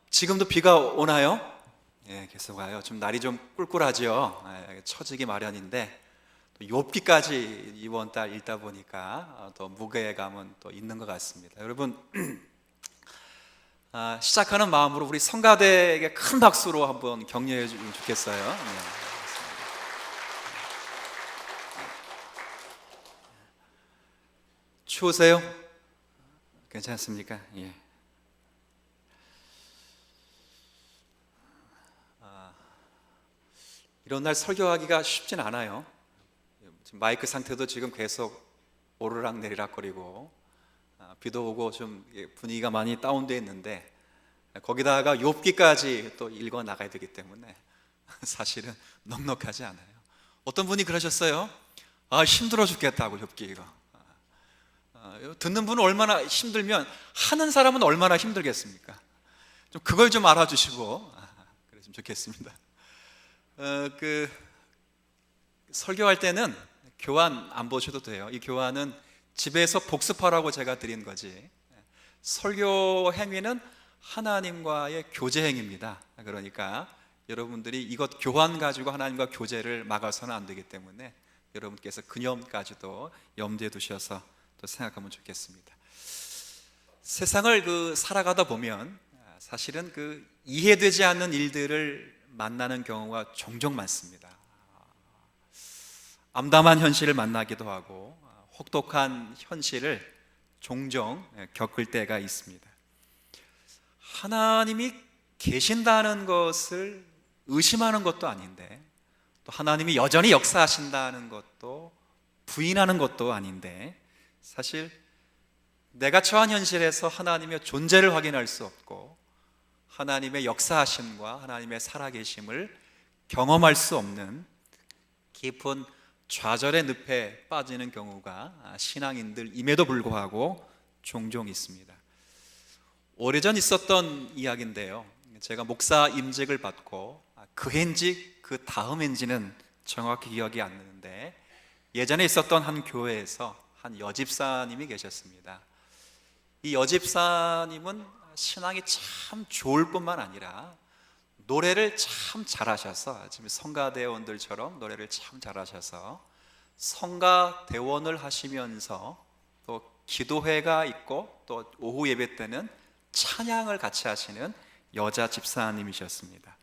지금도 비가 오나요? 예, 계속 와요. 좀 날이 좀 꿀꿀하죠. 처지기 마련인데 또 욥기까지 이번 달 읽다 보니까 더 무게감은 또 있는 것 같습니다. 여러분, 시작하는 마음으로 우리 성가대에게 큰 박수로 한번 격려해 주면 좋겠어요. 네. 추우세요? 괜찮습니까? 예. 이런 날 설교하기가 쉽진 않아요. 지금 마이크 상태도 지금 계속 오르락 내리락거리고 비도 오고 좀 분위기가 많이 다운되어 있는데 거기다가 욥기까지 또 읽어 나가야 되기 때문에 사실은 넉넉하지 않아요. 어떤 분이 그러셨어요. 힘들어 죽겠다고 욥기 이거. 듣는 분은 얼마나 힘들면 하는 사람은 얼마나 힘들겠습니까? 좀 그걸 좀 알아주시고 그랬으면 좋겠습니다. 설교할 때는 교환 안 보셔도 돼요. 이 교환은 집에서 복습하라고 제가 드린 거지. 설교 행위는 하나님과의 교제 행위입니다. 그러니까 여러분들이 이것 교환 가지고 하나님과 교제를 막아서는 안 되기 때문에 여러분께서 그념까지도 염두에 두셔서 또 생각하면 좋겠습니다. 세상을 살아가다 보면 사실은 이해되지 않는 일들을 만나는 경우가 종종 많습니다. 암담한 현실을 만나기도 하고 혹독한 현실을 종종 겪을 때가 있습니다. 하나님이 계신다는 것을 의심하는 것도 아닌데 또 하나님이 여전히 역사하신다는 것도 부인하는 것도 아닌데 사실 내가 처한 현실에서 하나님의 존재를 확인할 수 없고 하나님의 역사하심과 하나님의 살아계심을 경험할 수 없는 깊은 좌절의 늪에 빠지는 경우가 신앙인들임에도 불구하고 종종 있습니다. 오래전 있었던 이야기인데요. 제가 목사 임직을 받고 그 해인지 그 다음 해인지는 정확히 기억이 안 나는데 예전에 있었던 한 교회에서 한 여집사님이 계셨습니다. 이 여집사님은 신앙이 참 좋을 뿐만 아니라 노래를 참 잘하셔서 지금 성가대원들처럼 노래를 참 잘하셔서 성가대원을 하시면서 또 기도회가 있고 또 오후 예배 때는 찬양을 같이 하시는 여자 집사님이셨습니다.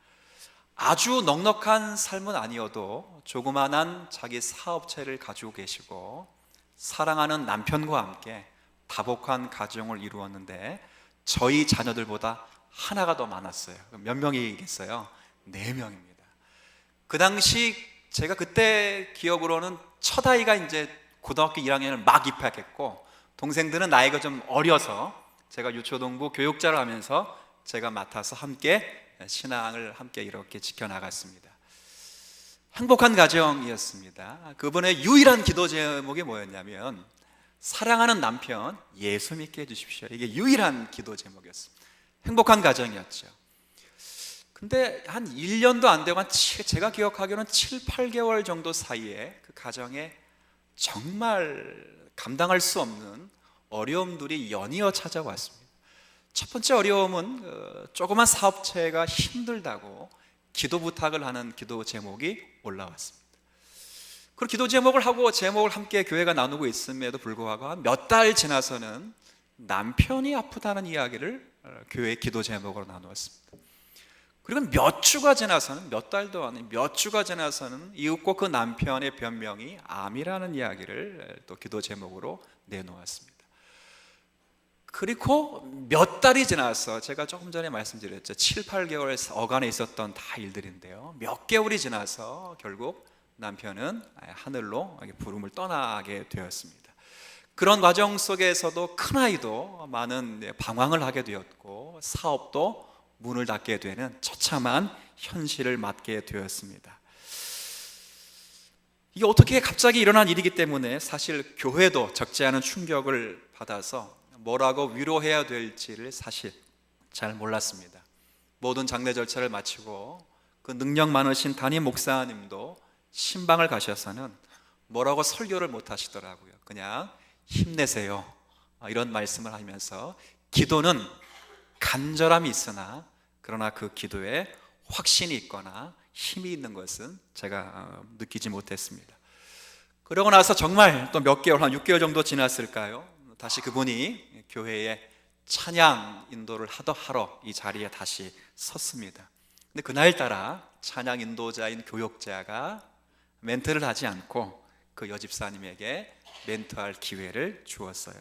아주 넉넉한 삶은 아니어도 조그만한 자기 사업체를 가지고 계시고 사랑하는 남편과 함께 다복한 가정을 이루었는데 저희 자녀들보다 하나가 더 많았어요. 몇 명이겠어요? 4명입니다. 그 당시 제가 그때 기억으로는 첫 아이가 이제 고등학교 1학년을 막 입학했고 동생들은 나이가 좀 어려서 제가 유초동부 교육자를 하면서 제가 맡아서 함께 신앙을 함께 이렇게 지켜나갔습니다. 행복한 가정이었습니다. 그분의 유일한 기도 제목이 뭐였냐면 사랑하는 남편 예수 믿게 해주십시오. 이게 유일한 기도 제목이었습니다. 행복한 가정이었죠. 근데 한 1년도 안 되고 제가 기억하기로는 7, 8개월 정도 사이에 그 가정에 정말 감당할 수 없는 어려움들이 연이어 찾아왔습니다. 첫 번째 어려움은 조그만 사업체가 힘들다고 기도 부탁을 하는 기도 제목이 올라왔습니다. 그 기도 제목을 하고 제목을 함께 교회가 나누고 있음에도 불구하고 몇 달 지나서는 남편이 아프다는 이야기를 교회 기도 제목으로 나누었습니다. 그리고 몇 주가 지나서는 몇 달도 아닌 몇 주가 지나서는 이윽고 그 남편의 변명이 암이라는 이야기를 또 기도 제목으로 내놓았습니다. 그리고 몇 달이 지나서 제가 조금 전에 말씀드렸죠. 7, 8개월 어간에 있었던 다 일들인데요. 몇 개월이 지나서 결국 남편은 하늘로 부름을 떠나게 되었습니다. 그런 과정 속에서도 큰아이도 많은 방황을 하게 되었고 사업도 문을 닫게 되는 처참한 현실을 맞게 되었습니다. 이게 어떻게 갑자기 일어난 일이기 때문에 사실 교회도 적지 않은 충격을 받아서 뭐라고 위로해야 될지를 사실 잘 몰랐습니다. 모든 장례 절차를 마치고 그 능력 많으신 담임 목사님도 신방을 가셔서는 뭐라고 설교를 못 하시더라고요. 그냥 힘내세요 이런 말씀을 하면서 기도는 간절함이 있으나 그러나 그 기도에 확신이 있거나 힘이 있는 것은 제가 느끼지 못했습니다. 그러고 나서 정말 또 몇 개월, 한 6개월 정도 지났을까요? 다시 그분이 교회에 찬양 인도를 하러 이 자리에 다시 섰습니다. 근데 그날따라 찬양 인도자인 교역자가 멘트를 하지 않고 그 여집사님에게 멘트할 기회를 주었어요.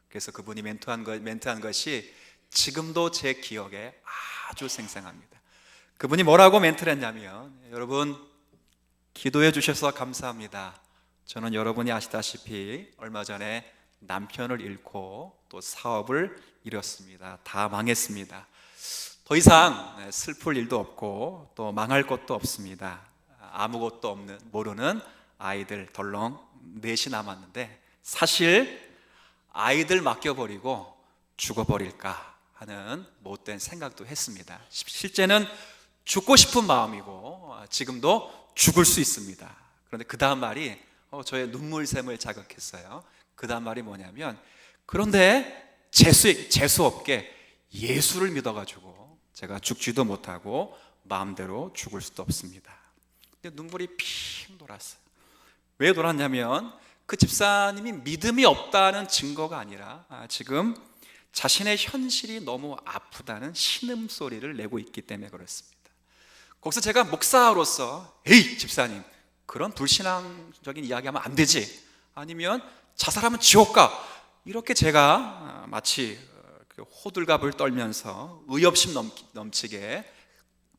그래서 그분이 멘트한 것이 지금도 제 기억에 아주 생생합니다. 그분이 뭐라고 멘트를 했냐면, 여러분 기도해 주셔서 감사합니다. 저는 여러분이 아시다시피 얼마 전에 남편을 잃고 또 사업을 잃었습니다. 다 망했습니다. 더 이상 슬플 일도 없고 또 망할 것도 없습니다. 아무것도 없는 모르는 아이들 덜렁 넷이 남았는데, 사실 아이들 맡겨버리고 죽어버릴까 하는 못된 생각도 했습니다. 실제는 죽고 싶은 마음이고 지금도 죽을 수 있습니다. 그런데 그 다음 말이 저의 눈물샘을 자극했어요. 그 다음 말이 뭐냐면, 그런데 재수 없게 예수를 믿어가지고 제가 죽지도 못하고 마음대로 죽을 수도 없습니다. 근데 눈물이 핑 돌았어요. 왜 돌았냐면, 그 집사님이 믿음이 없다는 증거가 아니라 지금 자신의 현실이 너무 아프다는 신음소리를 내고 있기 때문에 그렇습니다. 거기서 제가 목사로서, 에이 집사님, 그런 불신앙적인 이야기하면 안 되지, 아니면 자살하면 지옥 가, 이렇게 제가 마치 호들갑을 떨면서 의협심 넘치게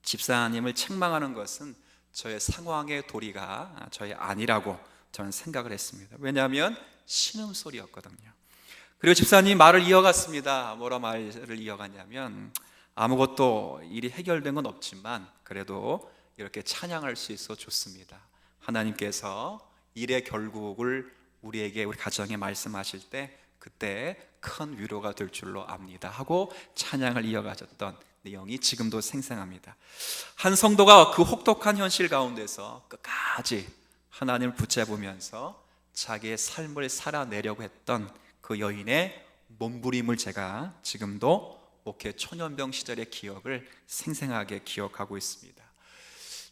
집사님을 책망하는 것은 저의 상황의 도리가 저의 아니라고 저는 생각을 했습니다. 왜냐하면 신음소리였거든요. 그리고 집사님이 말을 이어갔습니다. 뭐라 말을 이어갔냐면, 아무것도 일이 해결된 건 없지만 그래도 이렇게 찬양할 수 있어 좋습니다. 하나님께서 일의 결국을 우리에게, 우리 가정에 말씀하실 때 그때 큰 위로가 될 줄로 압니다 하고 찬양을 이어가셨던 내용이 지금도 생생합니다. 한 성도가 그 혹독한 현실 가운데서 끝까지 하나님을 붙잡으면서 자기의 삶을 살아내려고 했던 그 여인의 몸부림을 제가 지금도 목회 초년병 시절의 기억을 생생하게 기억하고 있습니다.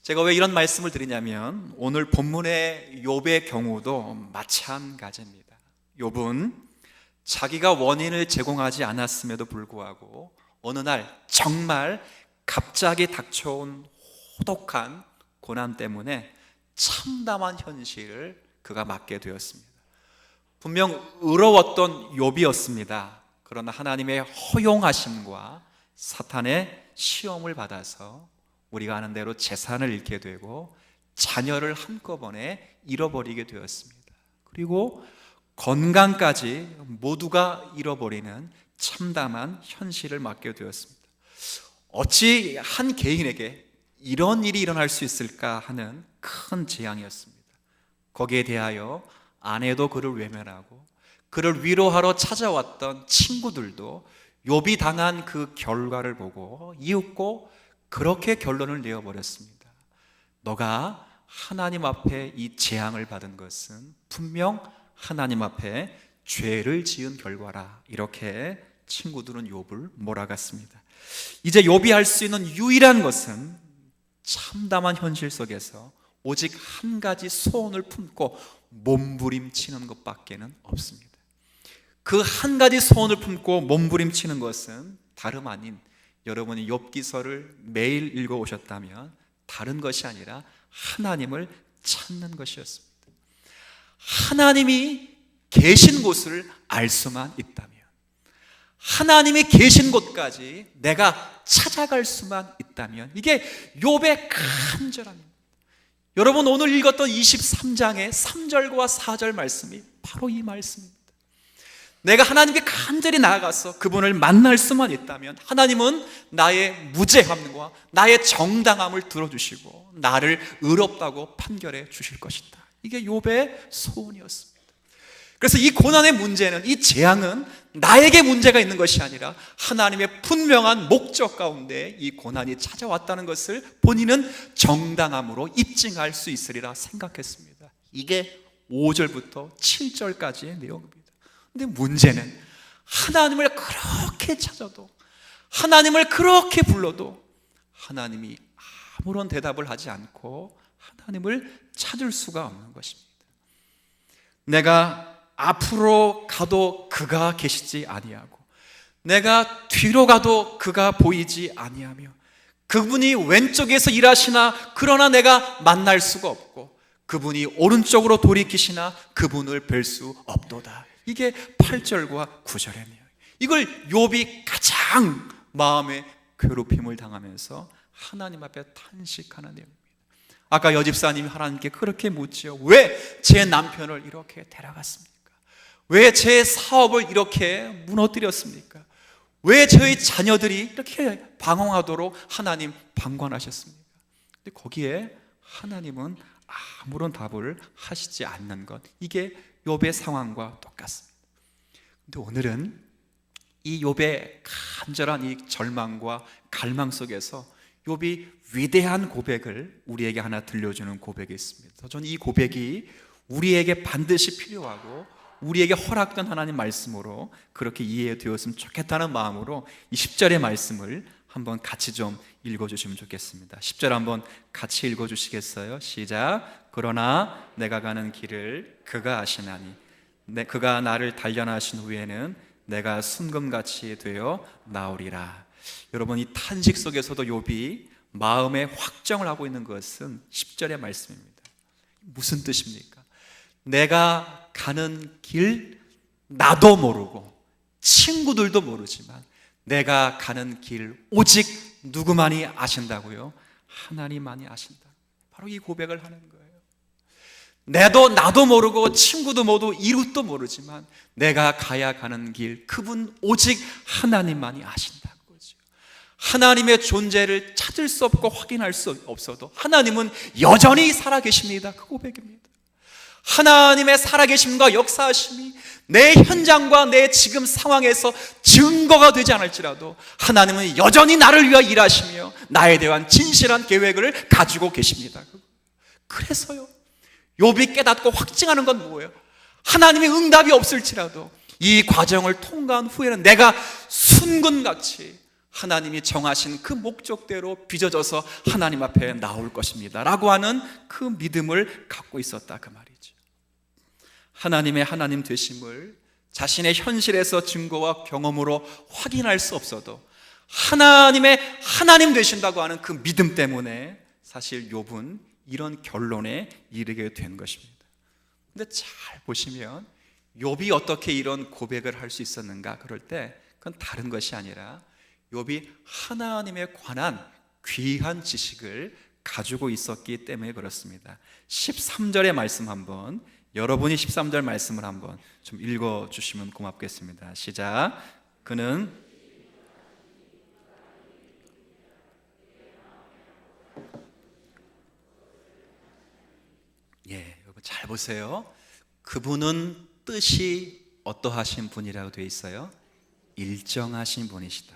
제가 왜 이런 말씀을 드리냐면, 오늘 본문의 욥의 경우도 마찬가지입니다. 욥은 자기가 원인을 제공하지 않았음에도 불구하고 어느 날 정말 갑자기 닥쳐온 호독한 고난 때문에 참담한 현실을 그가 맞게 되었습니다. 분명 의로웠던 욥이었습니다. 그러나 하나님의 허용하심과 사탄의 시험을 받아서 우리가 아는 대로 재산을 잃게 되고 자녀를 한꺼번에 잃어버리게 되었습니다. 그리고 건강까지 모두가 잃어버리는 참담한 현실을 맞게 되었습니다. 어찌 한 개인에게 이런 일이 일어날 수 있을까 하는 큰 재앙이었습니다. 거기에 대하여 아내도 그를 외면하고 그를 위로하러 찾아왔던 친구들도 욥이 당한 그 결과를 보고 이윽고 그렇게 결론을 내어버렸습니다. 너가 하나님 앞에 이 재앙을 받은 것은 분명 하나님 앞에 죄를 지은 결과라. 이렇게 친구들은 욥을 몰아갔습니다. 이제 욥이 할 수 있는 유일한 것은 참담한 현실 속에서 오직 한 가지 소원을 품고 몸부림치는 것밖에는 없습니다. 그 한 가지 소원을 품고 몸부림치는 것은 다름 아닌, 여러분이 욥기서를 매일 읽어오셨다면 다른 것이 아니라 하나님을 찾는 것이었습니다. 하나님이 계신 곳을 알 수만 있다면, 하나님이 계신 곳까지 내가 찾아갈 수만 있다면, 이게 욥의 간절함입니다. 여러분, 오늘 읽었던 23장의 3절과 4절 말씀이 바로 이 말씀입니다. 내가 하나님께 간절히 나아가서 그분을 만날 수만 있다면 하나님은 나의 무죄함과 나의 정당함을 들어주시고 나를 의롭다고 판결해 주실 것이다. 이게 욥의 소원이었습니다. 그래서 이 고난의 문제는, 이 재앙은 나에게 문제가 있는 것이 아니라 하나님의 분명한 목적 가운데 이 고난이 찾아왔다는 것을 본인은 정당함으로 입증할 수 있으리라 생각했습니다. 이게 5절부터 7절까지의 내용입니다. 근데 문제는 하나님을 그렇게 찾아도, 하나님을 그렇게 불러도 하나님이 아무런 대답을 하지 않고 하나님을 찾을 수가 없는 것입니다. 내가 앞으로 가도 그가 계시지 아니하고 내가 뒤로 가도 그가 보이지 아니하며 그분이 왼쪽에서 일하시나 그러나 내가 만날 수가 없고 그분이 오른쪽으로 돌이키시나 그분을 뵐 수 없도다. 이게 8절과 9절의 내용. 이걸 욥이 가장 마음에 괴롭힘을 당하면서 하나님 앞에 탄식하는 내용입니다. 아까 여집사님이 하나님께 그렇게 묻지요. 왜 제 남편을 이렇게 데려갔습니까? 왜 제 사업을 이렇게 무너뜨렸습니까? 왜 저희 자녀들이 이렇게 방황하도록 하나님 방관하셨습니까? 근데 거기에 하나님은 아무런 답을 하시지 않는 것, 이게 욥의 상황과 똑같습니다. 근데 오늘은 이 욥의 간절한 이 절망과 갈망 속에서 욥이 위대한 고백을 우리에게 하나 들려주는 고백이 있습니다. 저는 이 고백이 우리에게 반드시 필요하고 우리에게 허락된 하나님 말씀으로 그렇게 이해되었으면 좋겠다는 마음으로 이 10절의 말씀을 한번 같이 좀 읽어주시면 좋겠습니다. 10절 한번 같이 읽어주시겠어요? 시작. 그러나 내가 가는 길을 그가 아시나니 그가 나를 단련하신 후에는 내가 순금같이 되어 나오리라. 여러분, 이 탄식 속에서도 욥이 마음의 확정을 하고 있는 것은 10절의 말씀입니다. 무슨 뜻입니까? 내가 가는 길 나도 모르고 친구들도 모르지만 내가 가는 길 오직 누구만이 아신다고요? 하나님만이 아신다. 바로 이 고백을 하는 거예요. 나도 모르고 친구도 모두 이웃도 모르지만 내가 가야 가는 길 그분 오직 하나님만이 아신다는 거죠. 하나님의 존재를 찾을 수 없고 확인할 수 없어도 하나님은 여전히 살아계십니다. 그 고백입니다. 하나님의 살아계심과 역사하심이 내 현장과 내 지금 상황에서 증거가 되지 않을지라도 하나님은 여전히 나를 위하여 일하시며 나에 대한 진실한 계획을 가지고 계십니다. 그래서요, 욥이 깨닫고 확증하는 건 뭐예요? 하나님의 응답이 없을지라도 이 과정을 통과한 후에는 내가 순금같이 하나님이 정하신 그 목적대로 빚어져서 하나님 앞에 나올 것입니다 라고 하는 그 믿음을 갖고 있었다, 그 말이죠. 하나님의 하나님 되심을 자신의 현실에서 증거와 경험으로 확인할 수 없어도 하나님의 하나님 되신다고 하는 그 믿음 때문에 사실 욥은 이런 결론에 이르게 된 것입니다. 근데 잘 보시면 욥이 어떻게 이런 고백을 할 수 있었는가? 그럴 때 그건 다른 것이 아니라 욥이 하나님에 관한 귀한 지식을 가지고 있었기 때문에 그렇습니다. 13절의 말씀 한번, 여러분이 13절 말씀을 한번 좀 읽어주시면 고맙겠습니다. 시작. 그는 여러분 잘 보세요. 그분은 뜻이 어떠하신 분이라고 되어 있어요? 일정하신 분이시다.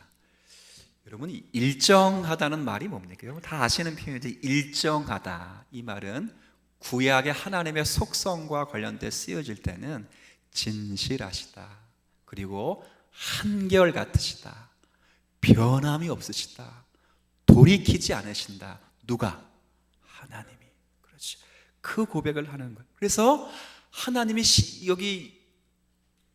여러분, 일정하다는 말이 뭡니까? 여러분 다 아시는 표현이죠. 일정하다. 이 말은 구약의 하나님의 속성과 관련돼 쓰여질 때는 진실하시다, 그리고 한결같으시다, 변함이 없으시다, 돌이키지 않으신다. 누가? 하나님이. 그렇지. 그 고백을 하는 거예요. 그래서 하나님이 여기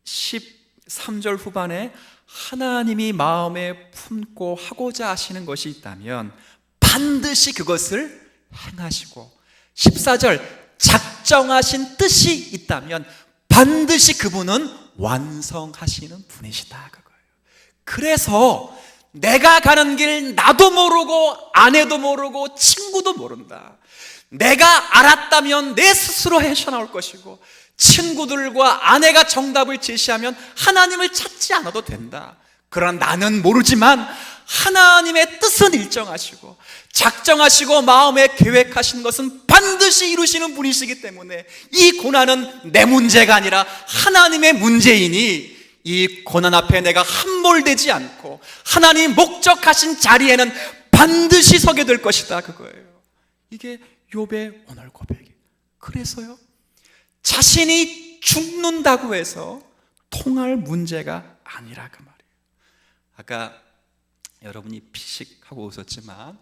13절 후반에 하나님이 마음에 품고 하고자 하시는 것이 있다면 반드시 그것을 행하시고, 14절 작정하신 뜻이 있다면 반드시 그분은 완성하시는 분이시다, 그거예요. 그래서 내가 가는 길 나도 모르고 아내도 모르고 친구도 모른다. 내가 알았다면 내 스스로 헤쳐나올 것이고, 친구들과 아내가 정답을 제시하면 하나님을 찾지 않아도 된다. 그러나 나는 모르지만 하나님의 뜻은 일정하시고 작정하시고 마음에 계획하신 것은 반드시 이루시는 분이시기 때문에 이 고난은 내 문제가 아니라 하나님의 문제이니 이 고난 앞에 내가 함몰되지 않고 하나님 목적하신 자리에는 반드시 서게 될 것이다, 그거예요. 이게 욥의 오늘 고백이에요. 그래서요, 자신이 죽는다고 해서 통할 문제가 아니라 그 말이에요. 아까 여러분이 피식하고 웃었지만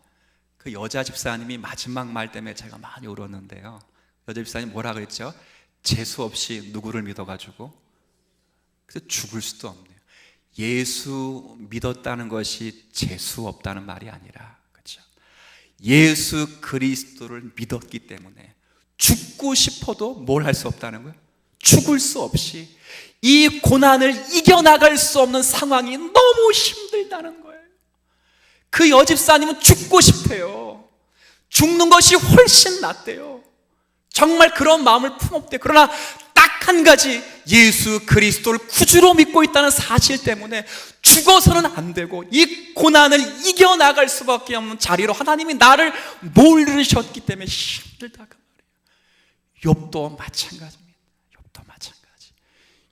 그 여자 집사님이 마지막 말 때문에 제가 많이 울었는데요. 여자 집사님 뭐라 그랬죠? 재수 없이 누구를 믿어가지고 그래서 죽을 수도 없네요. 예수 믿었다는 것이 재수 없다는 말이 아니라, 그렇죠? 예수 그리스도를 믿었기 때문에 죽고 싶어도 뭘 할 수 없다는 거예요? 죽을 수 없이 이 고난을 이겨나갈 수 없는 상황이 너무 힘들다는 거예요. 그 여집사님은 죽고 싶대요. 죽는 것이 훨씬 낫대요. 정말 그런 마음을 품었대요. 그러나 딱 한 가지, 예수 그리스도를 구주로 믿고 있다는 사실 때문에 죽어서는 안 되고 이 고난을 이겨나갈 수밖에 없는 자리로 하나님이 나를 몰르셨기 때문에 힘들다고 말이에요. 욥도 마찬가지입니다. 욥도 마찬가지.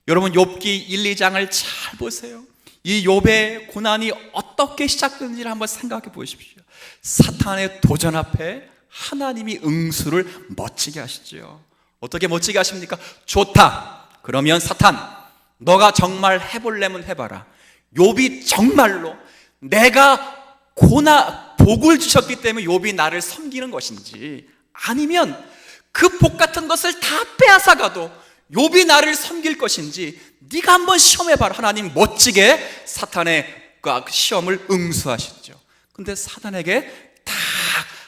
여러분 욥기 1, 2장을 잘 보세요. 이 욥의 고난이 어떻게 시작되는지를 한번 생각해 보십시오. 사탄의 도전 앞에 하나님이 응수를 멋지게 하시죠. 어떻게 멋지게 하십니까? 좋다. 그러면 사탄, 너가 정말 해보려면 해봐라. 욥이 정말로 내가 복을 주셨기 때문에 욥이 나를 섬기는 것인지, 아니면 그 복 같은 것을 다 빼앗아가도 욥이 나를 섬길 것인지 네가 한번 시험해봐라. 하나님 멋지게 사탄의 그 시험을 응수하시죠. 근데 사탄에게 다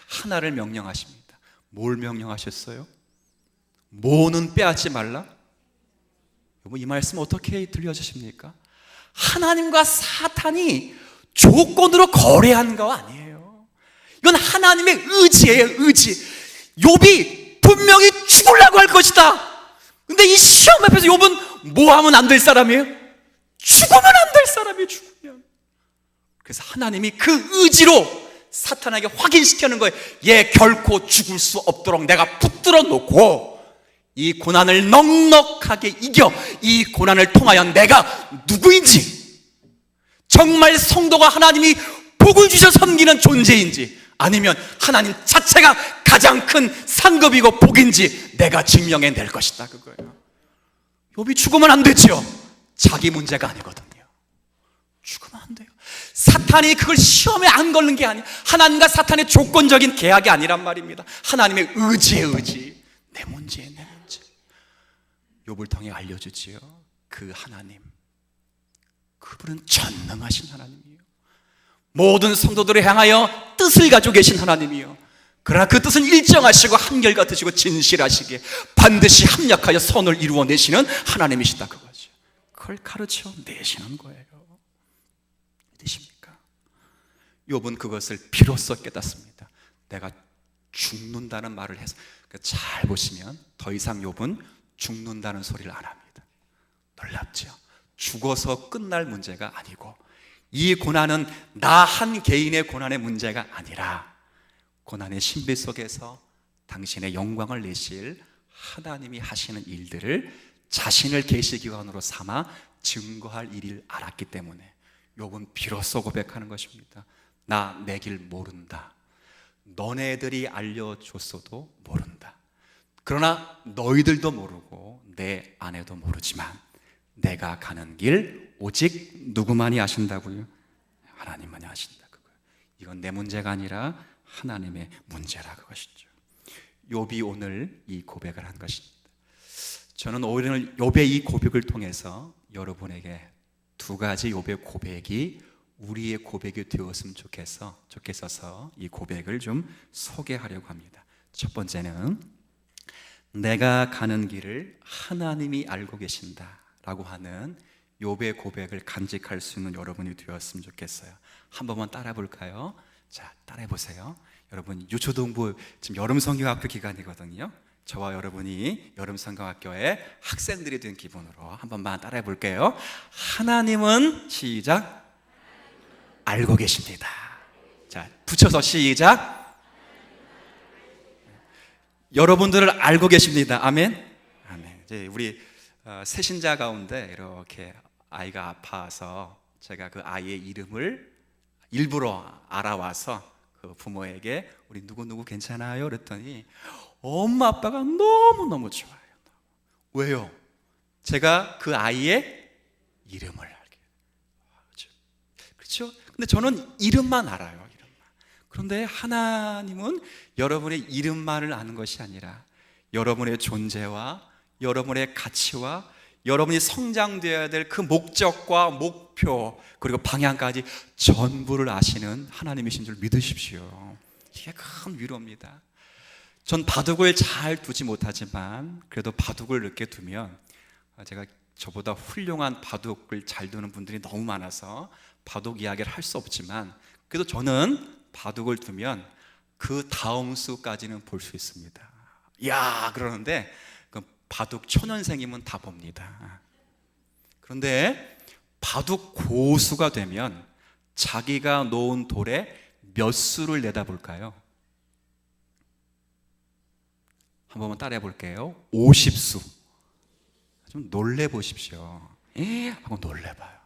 하나를 명령하십니다. 뭘 명령하셨어요? 뭐는 빼앗지 말라? 여러분 이 말씀 어떻게 들려주십니까? 하나님과 사탄이 조건으로 거래한 거 아니에요. 이건 하나님의 의지예요. 의지. 욥이 분명히 죽으려고 할 것이다. 근데 이 시험 앞에서 욥은 뭐 하면 안 될 사람이에요? 죽으면 안 될 사람이에요. 죽으면. 그래서 하나님이 그 의지로 사탄에게 확인시키는 거예요. 얘 결코 죽을 수 없도록 내가 붙들어 놓고 이 고난을 넉넉하게 이겨 이 고난을 통하여 내가 누구인지, 정말 성도가 하나님이 복을 주셔 섬기는 존재인지, 아니면 하나님 자체가 가장 큰 상급이고 복인지 내가 증명해낼 것이다. 그거예요. 욥이 죽으면 안 되죠. 자기 문제가 아니거든요. 죽으면 안 돼요. 사탄이 그걸 시험에 안 걸는 게 아니에요. 하나님과 사탄의 조건적인 계약이 아니란 말입니다. 하나님의 의지의 의지. 내 문제에 내 문제. 욥을 통해 알려주지요. 그 하나님, 그분은 전능하신 하나님이에요. 모든 성도들을 향하여 뜻을 가지고 계신 하나님이요. 그러나 그 뜻은 일정하시고 한결같으시고 진실하시기에 반드시 합력하여 선을 이루어내시는 하나님이시다. 그거죠. 그걸 가르쳐 내시는 거예요. 믿으십니까? 욥은 그것을 비로소 깨닫습니다. 내가 죽는다는 말을 해서, 잘 보시면 더 이상 욥은 죽는다는 소리를 안 합니다. 놀랍죠? 죽어서 끝날 문제가 아니고, 이 고난은 나 한 개인의 고난의 문제가 아니라 고난의 신비 속에서 당신의 영광을 내실 하나님이 하시는 일들을 자신을 계시기관으로 삼아 증거할 일을 알았기 때문에 욥은 비로소 고백하는 것입니다. 나 내 길 모른다. 너네들이 알려줬어도 모른다. 그러나 너희들도 모르고 내 아내도 모르지만 내가 가는 길 오직 누구만이 아신다고요? 하나님만이 아신다. 그거예요. 이건 내 문제가 아니라 하나님의 문제라 그것이죠. 욥이 오늘 이 고백을 한 것입니다. 저는 오늘 욥의 이 고백을 통해서 여러분에게 두 가지 욥의 고백이 우리의 고백이 되었으면 좋겠어서 이 고백을 좀 소개하려고 합니다. 첫 번째는 내가 가는 길을 하나님이 알고 계신다 라고 하는 욥의 고백을 간직할 수 있는 여러분이 되었으면 좋겠어요. 한 번만 따라 볼까요? 자, 따라해 보세요. 여러분 유초동부 지금 여름성경학교 기간이거든요. 저와 여러분이 여름성경학교의 학생들이 된 기분으로 한 번만 따라해 볼게요. 하나님은 시작 알고 계십니다. 자, 붙여서 시작. 여러분들을 알고 계십니다. 아멘. 아멘. 이제 우리 새신자 가운데 이렇게 아이가 아파서 제가 그 아이의 이름을 일부러 알아와서 그 부모에게 우리 누구누구 괜찮아요? 그랬더니 엄마 아빠가 너무너무 좋아요. 왜요? 제가 그 아이의 이름을 알게. 그렇죠? 근데 저는 이름만 알아요. 이름만. 그런데 하나님은 여러분의 이름만을 아는 것이 아니라 여러분의 존재와 여러분의 가치와 여러분이 성장되어야 될 그 목적과 목표 그리고 방향까지 전부를 아시는 하나님이신 줄 믿으십시오. 이게 큰 위로입니다. 전 바둑을 잘 두지 못하지만 그래도 바둑을 이렇게 두면, 제가 저보다 훌륭한 바둑을 잘 두는 분들이 너무 많아서 바둑 이야기를 할 수 없지만, 그래도 저는 바둑을 두면 그 다음 수까지는 볼 수 있습니다. 야, 그러는데 그 바둑 초년생이면 다 봅니다. 그런데 바둑 고수가 되면 자기가 놓은 돌에 몇 수를 내다볼까요? 한 번만 따라해 볼게요. 50수. 좀 놀래보십시오. 하고 놀래봐요.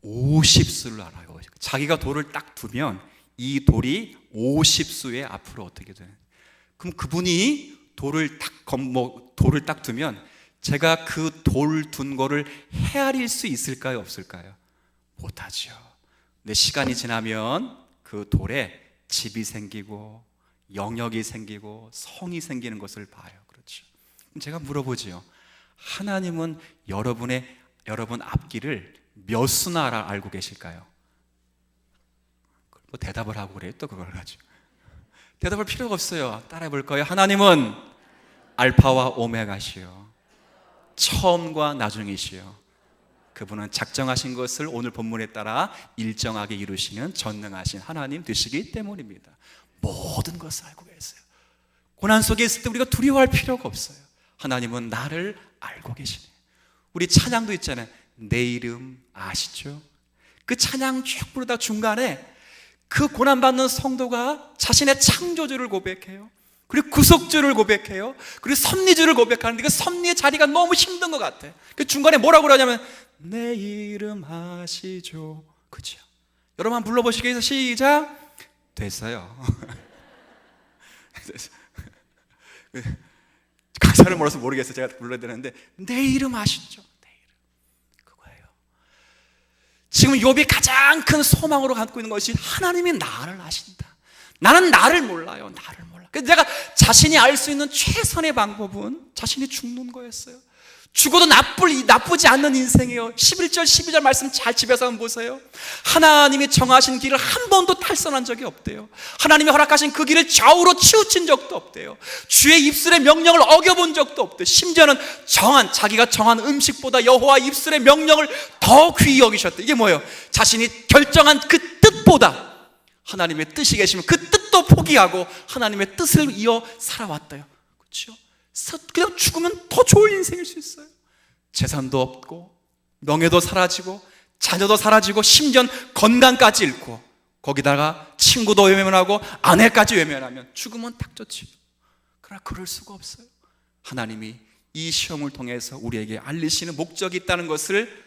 50수를 알아요. 자기가 돌을 딱 두면 이 돌이 50수의 앞으로 어떻게 되는, 그럼 그분이 돌을 딱 두면 제가 그 돌 둔 거를 헤아릴 수 있을까요? 없을까요? 못하죠. 근데 시간이 지나면 그 돌에 집이 생기고 영역이 생기고 성이 생기는 것을 봐요. 그렇죠. 그럼 제가 물어보지요. 하나님은 여러분 앞길을 몇 수나 알고 계실까요? 뭐 대답을 하고 그래요. 또 그걸 가지고 대답할 필요가 없어요. 따라해 볼 거예요. 하나님은 알파와 오메가시요, 처음과 나중이시요, 그분은 작정하신 것을 오늘 본문에 따라 일정하게 이루시는 전능하신 하나님 되시기 때문입니다. 모든 것을 알고 계세요. 고난 속에 있을 때 우리가 두려워할 필요가 없어요. 하나님은 나를 알고 계시네요. 우리 찬양도 있잖아요. 내 이름 아시죠? 그 찬양 쭉 부르다 중간에 그 고난받는 성도가 자신의 창조주를 고백해요. 그리고 구속주를 고백해요. 그리고 섭리주를 고백하는데 그 섭리의 자리가 너무 힘든 것 같아요. 그 중간에 뭐라고 그러냐면 내 이름 아시죠? 그죠? 여러분 한번 불러보시겠어요? 시작. 됐어요. 가사를 몰라서 모르겠어요. 제가 불러야 되는데 내 이름 아시죠? 내 이름. 그거예요. 지금 욥이 가장 큰 소망으로 갖고 있는 것이 하나님이 나를 아신다. 나는 나를 몰라요. 나를 몰라. 그래서 내가 자신이 알 수 있는 최선의 방법은 자신이 죽는 거였어요. 죽어도 나쁘지 않는 인생이에요. 11절 12절 말씀 잘 집에서 한번 보세요. 하나님이 정하신 길을 한 번도 탈선한 적이 없대요. 하나님이 허락하신 그 길을 좌우로 치우친 적도 없대요. 주의 입술의 명령을 어겨본 적도 없대요. 심지어는 자기가 정한 음식보다 여호와 입술의 명령을 더 귀히 여기셨대요. 이게 뭐예요? 자신이 결정한 그 뜻보다 하나님의 뜻이 계시면 그 뜻도 포기하고 하나님의 뜻을 이어 살아왔대요. 그렇죠? 그냥 죽으면 더 좋은 인생일 수 있어요. 재산도 없고 명예도 사라지고 자녀도 사라지고 심지어 건강까지 잃고 거기다가 친구도 외면하고 아내까지 외면하면 죽으면 딱 좋지. 그러나 그럴 수가 없어요. 하나님이 이 시험을 통해서 우리에게 알리시는 목적이 있다는 것을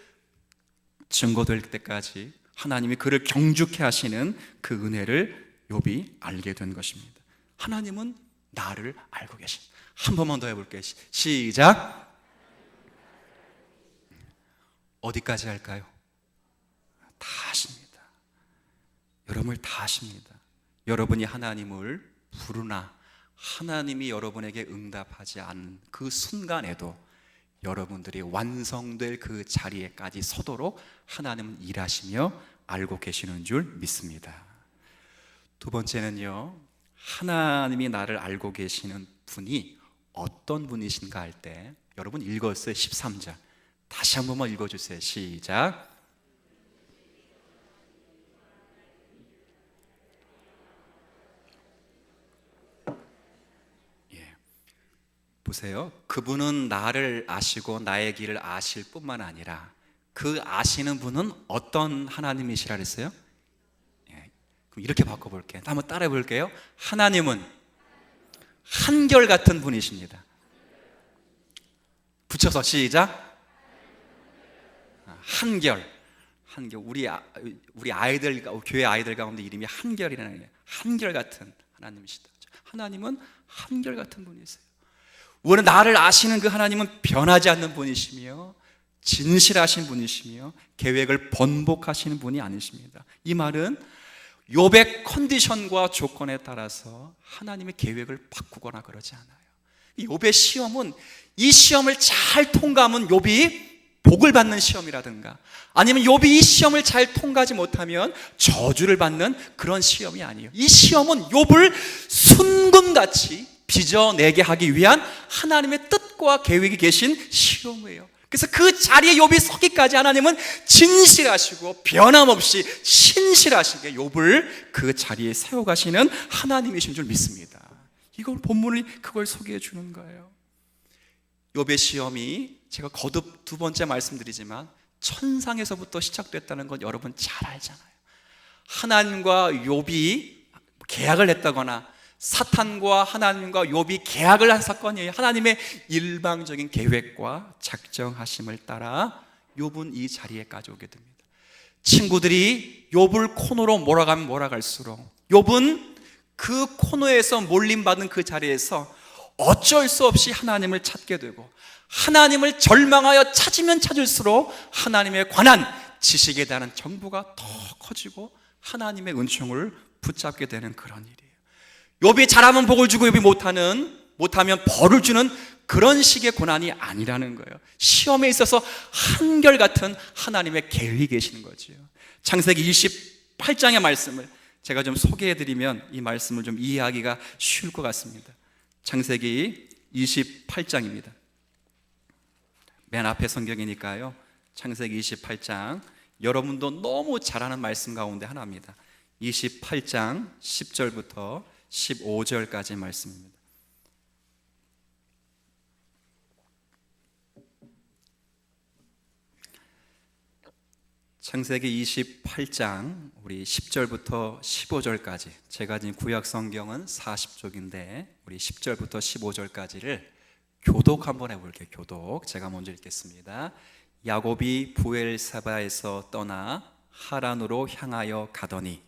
증거될 때까지 하나님이 그를 경주케 하시는 그 은혜를 욥이 알게 된 것입니다. 하나님은 나를 알고 계십니다. 한 번만 더 해볼게요. 시작. 어디까지 할까요? 다 아십니다. 여러분을 다 아십니다. 여러분이 하나님을 부르나 하나님이 여러분에게 응답하지 않은 그 순간에도 여러분들이 완성될 그 자리에까지 서도록 하나님은 일하시며 알고 계시는 줄 믿습니다. 두 번째는요, 하나님이 나를 알고 계시는 분이 어떤 분이신가 할 때, 여러분 읽었어요. 13절 다시 한 번만 읽어주세요. 시작. 보세요. 그분은 나를 아시고 나의 길을 아실 뿐만 아니라 그 아시는 분은 어떤 하나님이시라 그랬어요? 그럼 이렇게 바꿔볼게요. 한번 따라해 볼게요. 하나님은 한결같은 분이십니다. 붙여서 시작. 한결. 우리 아이들, 교회 아이들 가운데 이름이 한결이라는 거예요. 한결같은 하나님이시다. 하나님은 한결같은 분이세요. 우리는 나를 아시는 그 하나님은 변하지 않는 분이시며 진실하신 분이시며 계획을 번복하시는 분이 아니십니다. 이 말은 욥의 컨디션과 조건에 따라서 하나님의 계획을 바꾸거나 그러지 않아요. 욥의 시험은, 이 시험을 잘 통과하면 욥이 복을 받는 시험이라든가, 아니면 욥이 이 시험을 잘 통과하지 못하면 저주를 받는 그런 시험이 아니에요. 이 시험은 욥을 순금같이 빚어내게 하기 위한 하나님의 뜻과 계획이 계신 시험이에요. 그래서 그 자리에 욥이 서기까지 하나님은 진실하시고 변함없이 신실하시게 욥을 그 자리에 세워가시는 하나님이신 줄 믿습니다. 이걸 본문이 그걸 소개해 주는 거예요. 욥의 시험이, 제가 거듭 두 번째 말씀드리지만, 천상에서부터 시작됐다는 건 여러분 잘 알잖아요. 하나님과 욥이 계약을 했다거나 사탄과 하나님과 욥이 계약을 한 사건이에요. 하나님의 일방적인 계획과 작정하심을 따라 욥은 이 자리에까지 오게 됩니다. 친구들이 욥을 코너로 몰아가면 몰아갈수록 욥은 그 코너에서 몰림받은 그 자리에서 어쩔 수 없이 하나님을 찾게 되고, 하나님을 절망하여 찾으면 찾을수록 하나님에 관한 지식에 대한 정보가 더 커지고 하나님의 은총을 붙잡게 되는 그런 일이에요. 욥이 잘하면 복을 주고 욥이 못하면 벌을 주는 그런 식의 고난이 아니라는 거예요. 시험에 있어서 한결같은 하나님의 계획이 계시는 거죠. 창세기 28장의 말씀을 제가 좀 소개해드리면 이 말씀을 좀 이해하기가 쉬울 것 같습니다. 창세기 28장입니다. 맨 앞에 성경이니까요. 창세기 28장, 여러분도 너무 잘 아는 말씀 가운데 하나입니다. 28장 10절부터 15절까지 말씀입니다. 창세기 28장 우리 10절부터 15절까지, 제가 지금 구약 성경은 40쪽인데 우리 10절부터 15절까지를 교독 한번 해볼게요. 교독. 제가 먼저 읽겠습니다. 야곱이 부엘사바에서 떠나 하란으로 향하여 가더니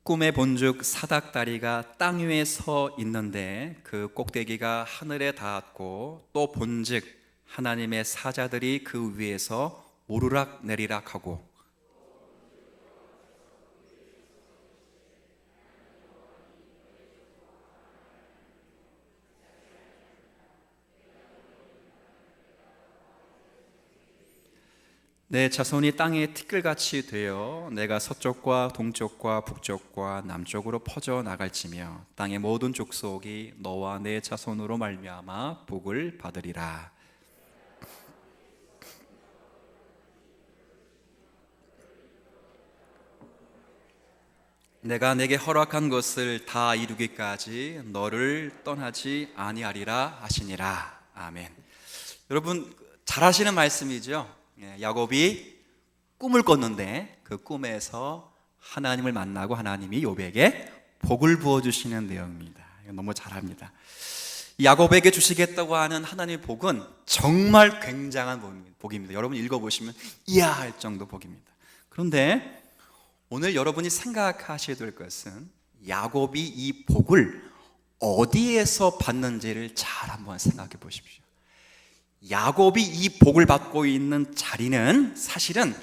꿈에 본즉 사닥다리가 땅 위에 서 있는데 그 꼭대기가 하늘에 닿았고, 또 본즉 하나님의 사자들이 그 위에서 오르락 내리락 하고, 내 자손이 땅에 티끌같이 되어 내가 서쪽과 동쪽과 북쪽과 남쪽으로 퍼져 나갈지며 땅의 모든 족속이 너와 내 자손으로 말미암아 복을 받으리라. 내가 내게 허락한 것을 다 이루기까지 너를 떠나지 아니하리라 하시니라. 아멘. 여러분 잘 아시는 말씀이죠. 야곱이 꿈을 꿨는데 그 꿈에서 하나님을 만나고 하나님이 욥에게 복을 부어주시는 내용입니다. 너무 잘합니다. 야곱에게 주시겠다고 하는 하나님의 복은 정말 굉장한 복입니다. 여러분 읽어보시면 이야 할 정도 복입니다. 그런데 오늘 여러분이 생각하셔야 될 것은 야곱이 이 복을 어디에서 받는지를 잘 한번 생각해 보십시오. 야곱이 이 복을 받고 있는 자리는 사실은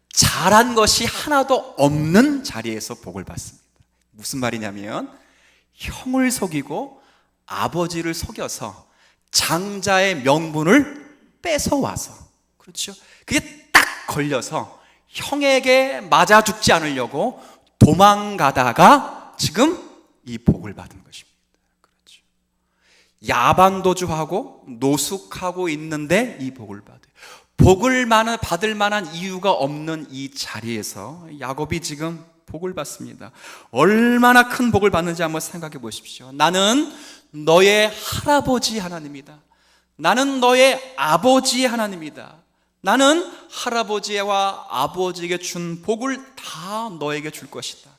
잘한 것이 하나도 없는 자리에서 복을 받습니다. 무슨 말이냐면 형을 속이고 아버지를 속여서 장자의 명분을 뺏어와서, 그렇죠? 그게 딱 걸려서 형에게 맞아 죽지 않으려고 도망가다가 지금 이 복을 받은 것입니다. 그렇죠? 야반도주하고 노숙하고 있는데 이 복을 받아요. 복을 받을 만한 이유가 없는 이 자리에서 야곱이 지금 복을 받습니다. 얼마나 큰 복을 받는지 한번 생각해 보십시오. 나는 너의 할아버지 하나님이다. 나는 너의 아버지 하나님이다. 나는 할아버지와 아버지에게 준 복을 다 너에게 줄 것이다.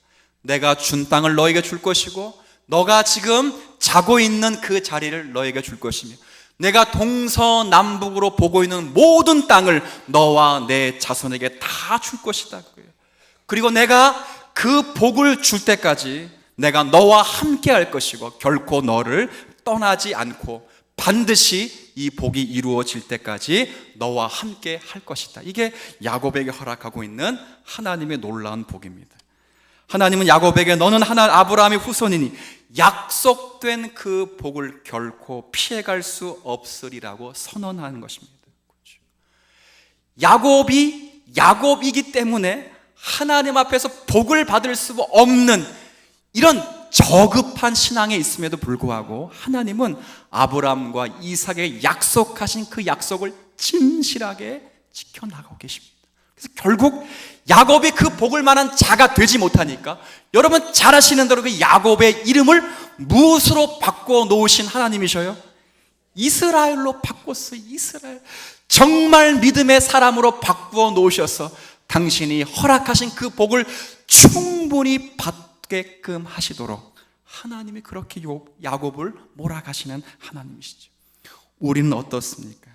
내가 준 땅을 너에게 줄 것이고, 너가 지금 자고 있는 그 자리를 너에게 줄 것이며, 내가 동서남북으로 보고 있는 모든 땅을 너와 내 자손에게 다 줄 것이다. 그리고 내가 그 복을 줄 때까지 내가 너와 함께 할 것이고 결코 너를 떠나지 않고 반드시 이 복이 이루어질 때까지 너와 함께 할 것이다. 이게 야곱에게 허락하고 있는 하나님의 놀라운 복입니다. 하나님은 야곱에게 너는 아브라함의 후손이니 약속된 그 복을 결코 피해갈 수 없으리라고 선언하는 것입니다. 야곱이 야곱이기 때문에 하나님 앞에서 복을 받을 수 없는 이런 저급한 신앙에 있음에도 불구하고 하나님은 아브라함과 이삭에게 약속하신 그 약속을 진실하게 지켜나가고 계십니다. 그래서 결국 야곱이 그 복을 만한 자가 되지 못하니까 여러분 잘 아시는 대로 그 야곱의 이름을 무엇으로 바꿔 놓으신 하나님이셔요? 이스라엘로 바꿨어요. 이스라엘. 정말 믿음의 사람으로 바꾸어 놓으셔서 당신이 허락하신 그 복을 충분히 받게끔 하시도록 하나님이 그렇게 야곱을 몰아가시는 하나님이시죠. 우리는 어떻습니까?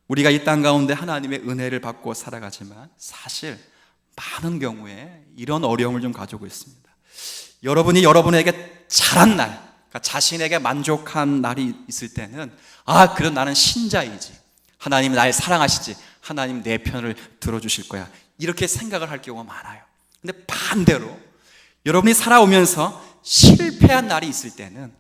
우리가 이 땅 가운데 하나님의 은혜를 받고 살아가지만 사실 많은 경우에 이런 어려움을 좀 가지고 있습니다. 여러분이 여러분에게 잘한 날, 그러니까 자신에게 만족한 날이 있을 때는 그럼 나는 신자이지, 하나님이 날 사랑하시지, 하나님 내 편을 들어주실 거야, 이렇게 생각을 할 경우가 많아요. 근데 반대로 여러분이 살아오면서 실패한 날이 있을 때는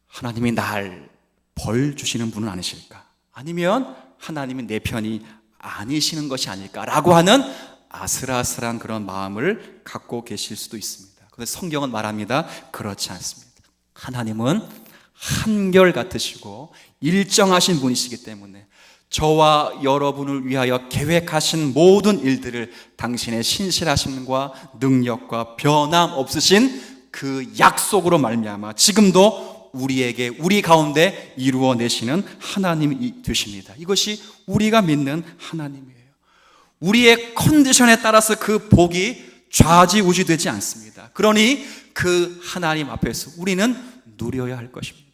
하나님이 날 벌 주시는 분은 아니실까, 아니면 하나님이 내 편이 아니시는 것이 아닐까라고 하는 아슬아슬한 그런 마음을 갖고 계실 수도 있습니다. 그런데 성경은 말합니다. 그렇지 않습니다. 하나님은 한결같으시고 일정하신 분이시기 때문에 저와 여러분을 위하여 계획하신 모든 일들을 당신의 신실하심과 능력과 변함없으신 그 약속으로 말미암아 지금도 우리 가운데 이루어내시는 하나님이 되십니다. 이것이 우리가 믿는 하나님이에요. 우리의 컨디션에 따라서 그 복이 좌지우지되지 않습니다. 그러니 그 하나님 앞에서 우리는 누려야 할 것입니다.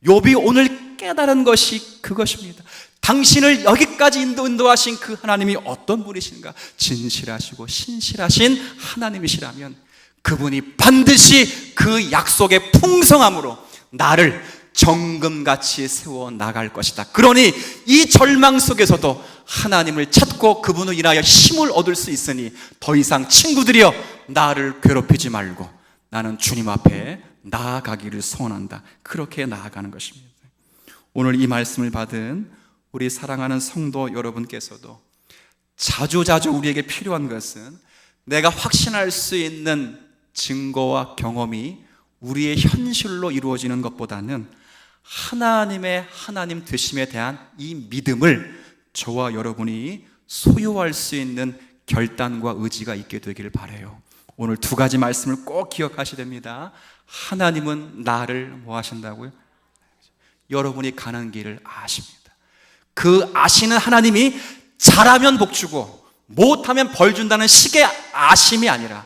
욥이 오늘 깨달은 것이 그것입니다. 당신을 여기까지 인도하신 그 하나님이 어떤 분이신가? 진실하시고 신실하신 하나님이시라면 그분이 반드시 그 약속의 풍성함으로 나를 정금같이 세워 나갈 것이다. 그러니 이 절망 속에서도 하나님을 찾고 그분을 인하여 힘을 얻을 수 있으니 더 이상 친구들이여 나를 괴롭히지 말고 나는 주님 앞에 나아가기를 소원한다. 그렇게 나아가는 것입니다. 오늘 이 말씀을 받은 우리 사랑하는 성도 여러분께서도 자주자주 우리에게 필요한 것은 내가 확신할 수 있는 증거와 경험이 우리의 현실로 이루어지는 것보다는 하나님의 하나님 되심에 대한 이 믿음을 저와 여러분이 소유할 수 있는 결단과 의지가 있게 되기를 바라요. 오늘 두 가지 말씀을 꼭 기억하셔야 됩니다. 하나님은 나를 뭐 하신다고요? 여러분이 가는 길을 아십니다. 그 아시는 하나님이 잘하면 복 주고 못하면 벌 준다는 식의 아심이 아니라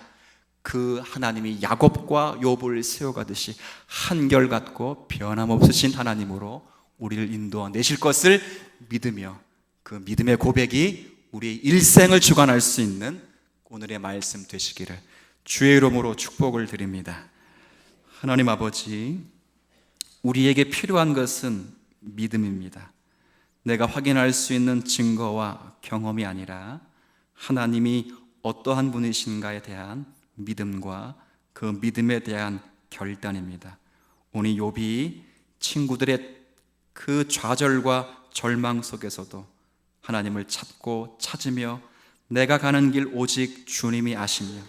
그 하나님이 야곱과 욥을 세워가듯이 한결같고 변함없으신 하나님으로 우리를 인도하 내실 것을 믿으며 그 믿음의 고백이 우리의 일생을 주관할 수 있는 오늘의 말씀 되시기를 주의 이름으로 축복을 드립니다. 하나님 아버지, 우리에게 필요한 것은 믿음입니다. 내가 확인할 수 있는 증거와 경험이 아니라 하나님이 어떠한 분이신가에 대한 믿음과 그 믿음에 대한 결단입니다. 오늘 욥이 친구들의 그 좌절과 절망 속에서도 하나님을 찾으며 내가 가는 길 오직 주님이 아시며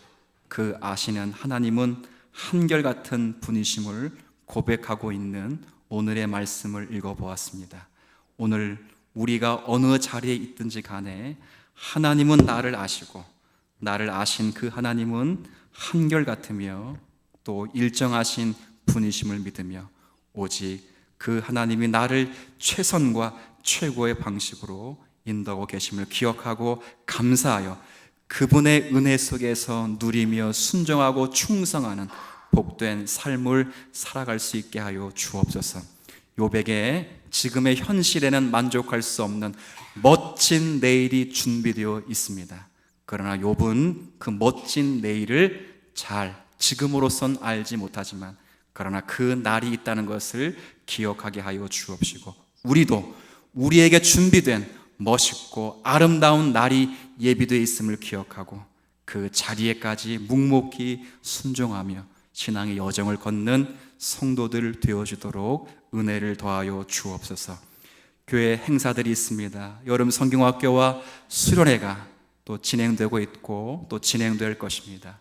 그 아시는 하나님은 한결같은 분이심을 고백하고 있는 오늘의 말씀을 읽어보았습니다. 오늘 우리가 어느 자리에 있든지 간에 하나님은 나를 아시고 나를 아신 그 하나님은 한결같으며 또 일정하신 분이심을 믿으며 오직 그 하나님이 나를 최선과 최고의 방식으로 인도하고 계심을 기억하고 감사하여 그분의 은혜 속에서 누리며 순종하고 충성하는 복된 삶을 살아갈 수 있게 하여 주옵소서. 욥에게 지금의 현실에는 만족할 수 없는 멋진 내일이 준비되어 있습니다. 그러나 욥은 그 멋진 내일을 지금으로선 알지 못하지만 그러나 그 날이 있다는 것을 기억하게 하여 주옵시고, 우리도 우리에게 준비된 멋있고 아름다운 날이 예비되어 있음을 기억하고 그 자리에까지 묵묵히 순종하며 신앙의 여정을 걷는 성도들 되어주도록 은혜를 더하여 주옵소서. 교회 행사들이 있습니다. 여름 성경학교와 수련회가 또 진행되고 있고 또 진행될 것입니다.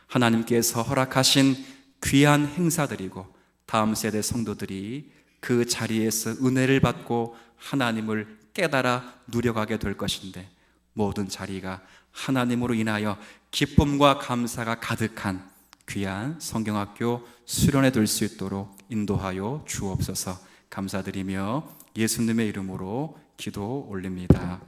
하나님께서 허락하신 귀한 행사들이고 다음 세대 성도들이 그 자리에서 은혜를 받고 하나님을 깨달아 누려가게 될 것인데, 모든 자리가 하나님으로 인하여 기쁨과 감사가 가득한 귀한 성경학교 수련회 될 수 있도록 인도하여 주옵소서. 감사드리며 예수님의 이름으로 기도 올립니다.